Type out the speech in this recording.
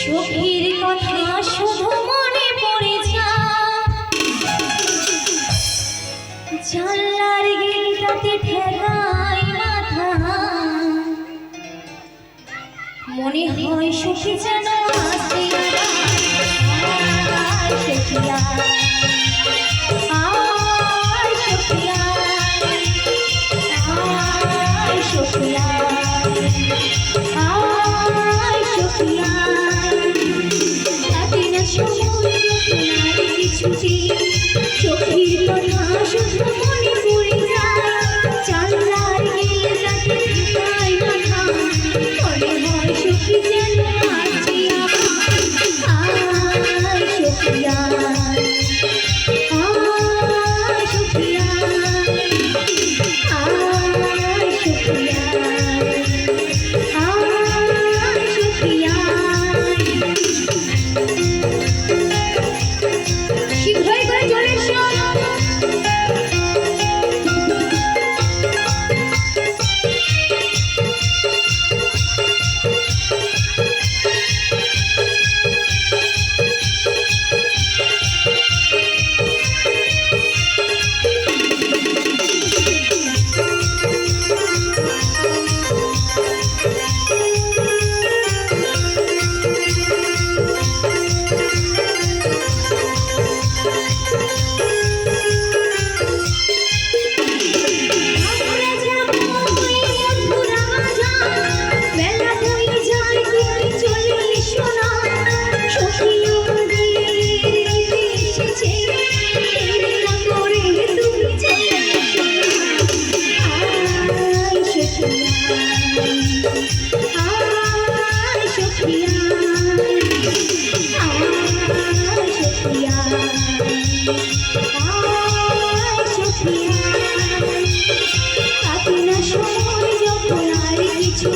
সখীর কথা শুধু মনে পড়ে জানলার গিলটাতে ঠেকাই মাথা মনে হয় সখী যেন আসে সখিয়া সখিয়া সখিয়া সখিয়া সখীর কথা শুধু মনে পড়ে যায় জানলার গিলটাতে ঠেকাই মাথা মনে হয় সখী যেন আসে সখিয়া সখিয়া শীঘ্রই করে চলে এসো। সময় যখন আর কিছু